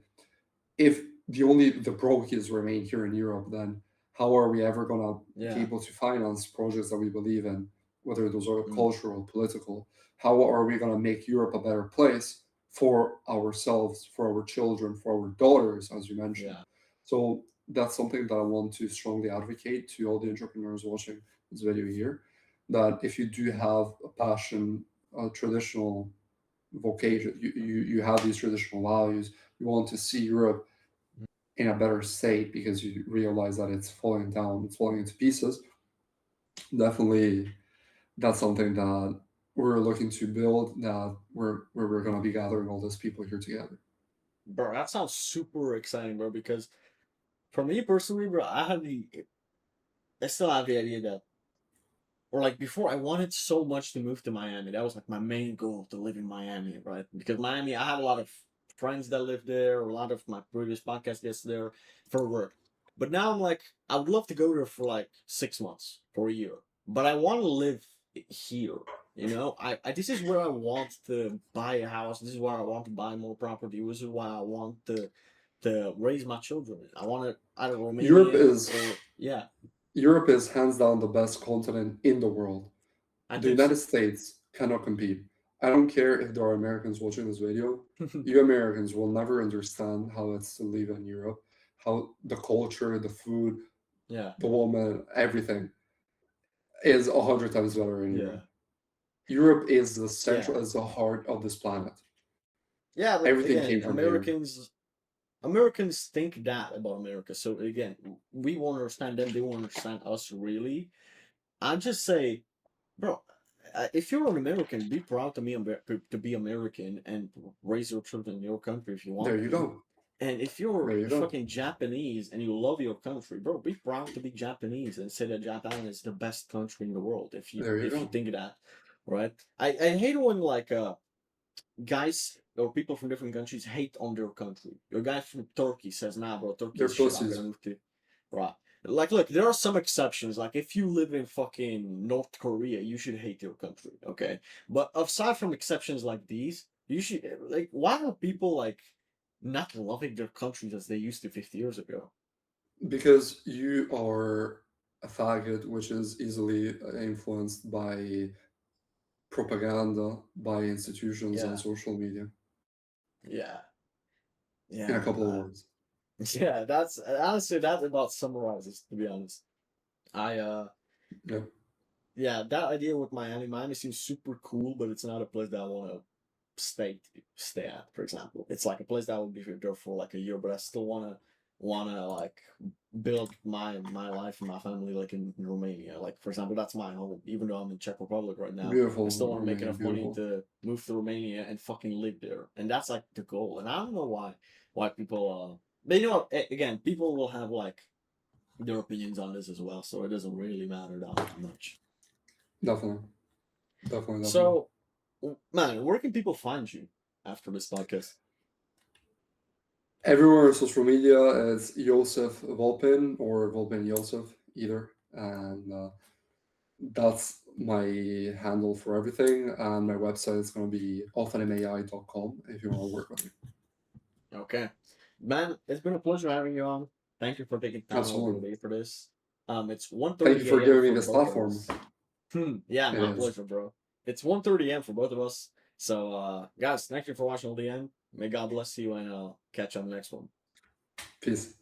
if the brokies remain here in Europe, then how are we ever gonna be yeah, able to finance projects that we believe in, whether those are mm, cultural, political? How are we gonna make Europe a better place for ourselves, for our children, for our daughters, as you mentioned? yeah, So that's something that I want to strongly advocate to all the entrepreneurs watching this video here. That if you do have a passion, a traditional vocation, you have these traditional values, you want to see Europe mm, in a better state because you realize that it's falling down, it's falling into pieces. Definitely, that's something that we're looking to build. That we're going to be gathering all these people here together. bro. That sounds super exciting, bro. Because for me personally, bro, I still have the idea that or like before I wanted so much to move to Miami. That was like my main goal to live in Miami, right? Because Miami, I had a lot of friends that live there, a lot of my previous podcast guests there for work. But now I'm like, I would love to go there for like 6 months, for a year. But I want to live here. I this is where I want to buy a house. This is where I want to buy more property. This is why I want to raise my children. I want to either Europe Romania is or yeah, Europe is hands down the best continent in the world. I The think United so. States cannot compete. I don't care if there are Americans watching this video. You Americans will never understand how it's to live in Europe, how the culture, the food, Yeah. the woman, everything is 100 times better in Yeah. Europe. Europe is the Yeah. central, is the heart of this planet. Yeah, but Everything again, came from here. Americans think that about America. So again, we won't understand them, they won't understand us really. I just say, bro, if you're an American, be proud to to be American and raise your children in your country if you There want you to. go. And if you're There you go. fucking Japanese and you love your country, bro, be proud to be Japanese and say that Japan is the best country in the world There you if you go. think that, right? I hate when like guys or people from different countries hate on their country. Your guy from Turkey says, "Nah, bro, Turkey They're is shit. I'm gonna pussies. move to right." Like, look, there are some exceptions. Like, if you live in fucking North Korea, you should hate your country, okay? But aside from exceptions like these, you should like. Why are people like not loving their countries as they used to 50 years ago? Because you are a faggot, which is easily influenced by propaganda, by institutions and Yeah, social media. yeah, In a yeah, couple of words. yeah. That's honestly that about summarizes. To be honest, I Yeah. yeah, that idea with Miami seems super cool, but it's not a place that I want to stay at. For example, it's like a place that I would be there for like a year, but I still wanna like build my life and my family like in Romania. Like for example, that's my home. Even though I'm in Czech Republic right now, I Beautiful, still want to make Romania, enough money beautiful. to move to Romania and fucking live there. And that's like the goal. And I don't know why people but you know what, again, people will have like their opinions on this as well, so it doesn't really matter that much. Definitely, definitely, definitely. So, man, where can people find you after this podcast? Everywhere on social media, it's Josef Volpin or Volpin Josef, either. And that's my handle for everything. And my website is going to be oftenmai.com if you want to work with me. Okay, man, it's been a pleasure having you on. Thank you for taking time out of your Absolutely. day for this. It's Thank you 1:30 for a.m. giving me for this both of platform. us. Yeah, It my is. pleasure, bro. It's 1:30 a.m. for both of us. So, guys, thank you for watching till the end. May God bless you, and catch you on the next one. Peace.